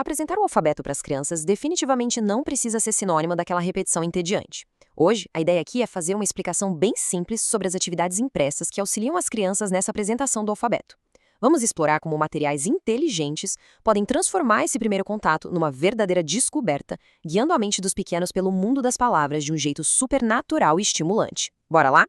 Apresentar o alfabeto para as crianças definitivamente não precisa ser sinônimo daquela repetição entediante. Hoje, a ideia aqui é fazer uma explicação bem simples sobre as atividades impressas que auxiliam as crianças nessa apresentação do alfabeto. Vamos explorar como materiais inteligentes podem transformar esse primeiro contato numa verdadeira descoberta, guiando a mente dos pequenos pelo mundo das palavras de um jeito supernatural e estimulante. Bora lá?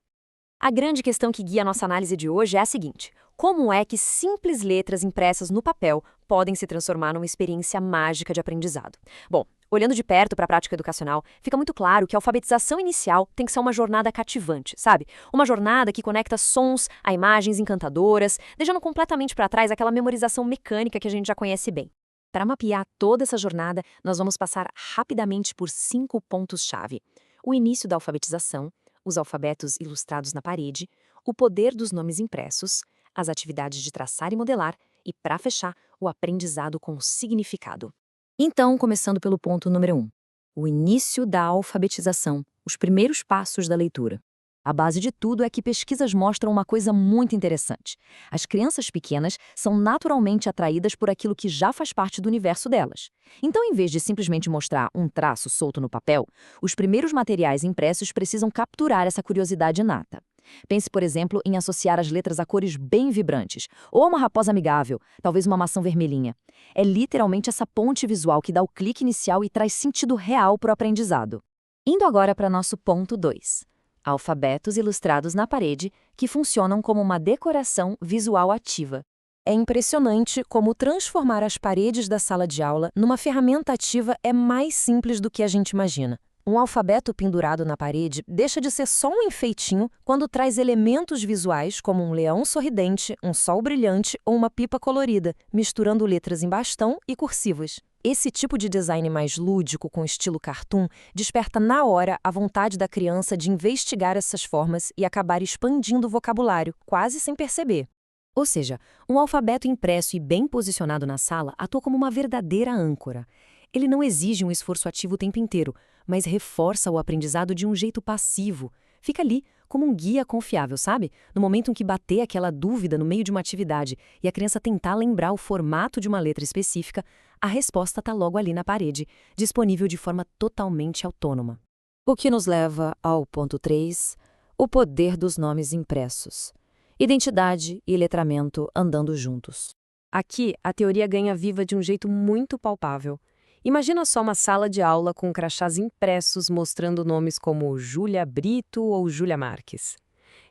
A grande questão que guia a nossa análise de hoje é a seguinte: como é que simples letras impressas no papel podem se transformar numa experiência mágica de aprendizado? Bom, olhando de perto para a prática educacional, fica muito claro que a alfabetização inicial tem que ser uma jornada cativante, sabe? Uma jornada que conecta sons a imagens encantadoras, deixando completamente para trás aquela memorização mecânica que a gente já conhece bem. Para mapear toda essa jornada, nós vamos passar rapidamente por 5 pontos-chave: o início da alfabetização, os alfabetos ilustrados na parede, o poder dos nomes impressos, as atividades de traçar e modelar e, para fechar, o aprendizado com significado. Então, começando pelo ponto número 1, o início da alfabetização, os primeiros passos da leitura. A base de tudo é que pesquisas mostram uma coisa muito interessante. As crianças pequenas são naturalmente atraídas por aquilo que já faz parte do universo delas. Então, em vez de simplesmente mostrar um traço solto no papel, os primeiros materiais impressos precisam capturar essa curiosidade inata. Pense, por exemplo, em associar as letras a cores bem vibrantes, ou a uma raposa amigável, talvez uma maçã vermelhinha. É literalmente essa ponte visual que dá o clique inicial e traz sentido real para o aprendizado. Indo agora para nosso ponto 2. Alfabetos ilustrados na parede que funcionam como uma decoração visual ativa. É impressionante como transformar as paredes da sala de aula numa ferramenta ativa é mais simples do que a gente imagina. Um alfabeto pendurado na parede deixa de ser só um enfeitinho quando traz elementos visuais como um leão sorridente, um sol brilhante ou uma pipa colorida, misturando letras em bastão e cursivas. Esse tipo de design mais lúdico, com estilo cartoon, desperta na hora a vontade da criança de investigar essas formas e acabar expandindo o vocabulário, quase sem perceber. Ou seja, um alfabeto impresso e bem posicionado na sala atua como uma verdadeira âncora. Ele não exige um esforço ativo o tempo inteiro, mas reforça o aprendizado de um jeito passivo. Fica ali, como um guia confiável, sabe? No momento em que bater aquela dúvida no meio de uma atividade e a criança tentar lembrar o formato de uma letra específica, a resposta está logo ali na parede, disponível de forma totalmente autônoma. O que nos leva ao ponto 3, o poder dos nomes impressos. Identidade e letramento andando juntos. Aqui, a teoria ganha viva de um jeito muito palpável. Imagina só uma sala de aula com crachás impressos mostrando nomes como Júlia Brito ou Júlia Marques.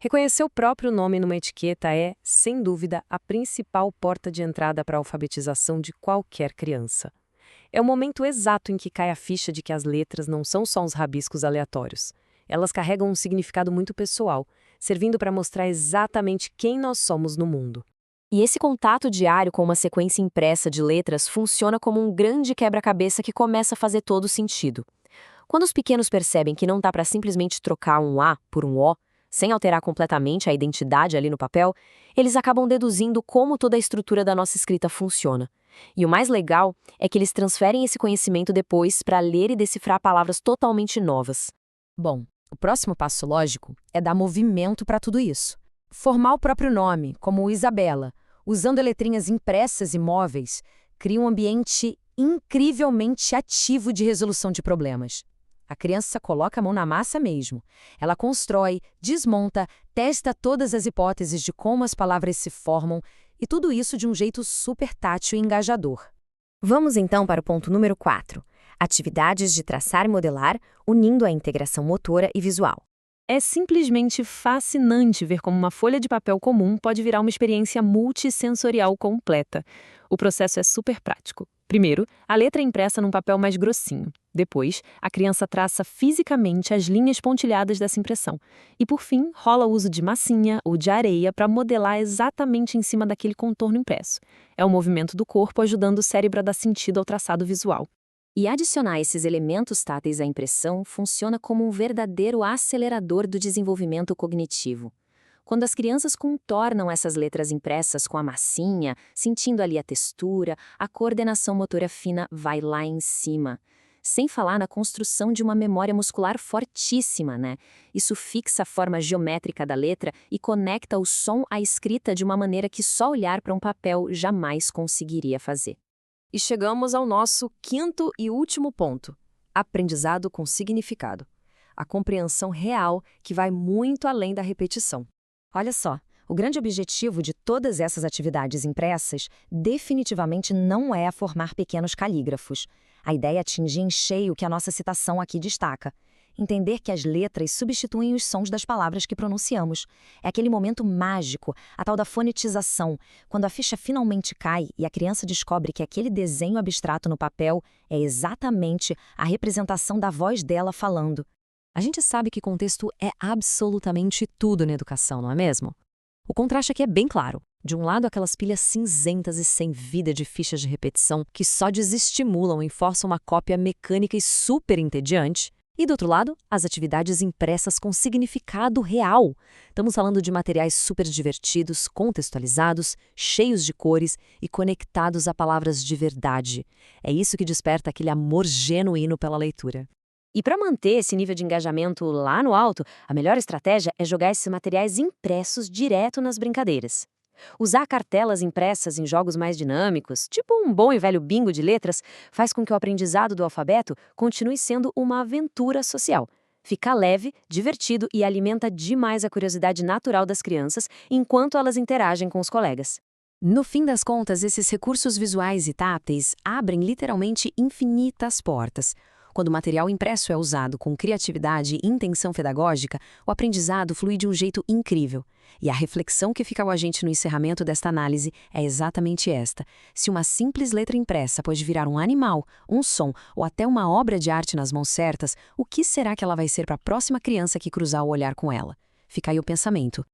Reconhecer o próprio nome numa etiqueta é, sem dúvida, a principal porta de entrada para a alfabetização de qualquer criança. É o momento exato em que cai a ficha de que as letras não são só uns rabiscos aleatórios. Elas carregam um significado muito pessoal, servindo para mostrar exatamente quem nós somos no mundo. E esse contato diário com uma sequência impressa de letras funciona como um grande quebra-cabeça que começa a fazer todo sentido. Quando os pequenos percebem que não dá para simplesmente trocar um A por um O, sem alterar completamente a identidade ali no papel, eles acabam deduzindo como toda a estrutura da nossa escrita funciona. E o mais legal é que eles transferem esse conhecimento depois para ler e decifrar palavras totalmente novas. Bom, o próximo passo lógico é dar movimento para tudo isso. Formar o próprio nome, como Isabela, usando letrinhas impressas e móveis, cria um ambiente incrivelmente ativo de resolução de problemas. A criança coloca a mão na massa mesmo. Ela constrói, desmonta, testa todas as hipóteses de como as palavras se formam, e tudo isso de um jeito super tátil e engajador. Vamos então para o ponto número 4. Atividades de traçar e modelar, unindo a integração motora e visual. É simplesmente fascinante ver como uma folha de papel comum pode virar uma experiência multissensorial completa. O processo é super prático. Primeiro, a letra é impressa num papel mais grossinho. Depois, a criança traça fisicamente as linhas pontilhadas dessa impressão. E, por fim, rola o uso de massinha ou de areia para modelar exatamente em cima daquele contorno impresso. É o movimento do corpo ajudando o cérebro a dar sentido ao traçado visual. E adicionar esses elementos táteis à impressão funciona como um verdadeiro acelerador do desenvolvimento cognitivo. Quando as crianças contornam essas letras impressas com a massinha, sentindo ali a textura, a coordenação motora fina vai lá em cima. Sem falar na construção de uma memória muscular fortíssima, né? Isso fixa a forma geométrica da letra e conecta o som à escrita de uma maneira que só olhar para um papel jamais conseguiria fazer. E chegamos ao nosso quinto e último ponto: aprendizado com significado. A compreensão real que vai muito além da repetição. Olha só, o grande objetivo de todas essas atividades impressas definitivamente não é formar pequenos calígrafos. A ideia é atingir em cheio o que a nossa citação aqui destaca. Entender que as letras substituem os sons das palavras que pronunciamos. É aquele momento mágico, a tal da fonetização, quando a ficha finalmente cai e a criança descobre que aquele desenho abstrato no papel é exatamente a representação da voz dela falando. A gente sabe que contexto é absolutamente tudo na educação, não é mesmo? O contraste aqui é bem claro. De um lado, aquelas pilhas cinzentas e sem vida de fichas de repetição que só desestimulam e forçam uma cópia mecânica e super entediante. E do outro lado, as atividades impressas com significado real. Estamos falando de materiais super divertidos, contextualizados, cheios de cores e conectados a palavras de verdade. É isso que desperta aquele amor genuíno pela leitura. E para manter esse nível de engajamento lá no alto, a melhor estratégia é jogar esses materiais impressos direto nas brincadeiras. Usar cartelas impressas em jogos mais dinâmicos, tipo um bom e velho bingo de letras, faz com que o aprendizado do alfabeto continue sendo uma aventura social. Fica leve, divertido e alimenta demais a curiosidade natural das crianças enquanto elas interagem com os colegas. No fim das contas, esses recursos visuais e táteis abrem literalmente infinitas portas. Quando o material impresso é usado com criatividade e intenção pedagógica, o aprendizado flui de um jeito incrível. E a reflexão que fica com a gente no encerramento desta análise é exatamente esta. Se uma simples letra impressa pode virar um animal, um som ou até uma obra de arte nas mãos certas, o que será que ela vai ser para a próxima criança que cruzar o olhar com ela? Fica aí o pensamento.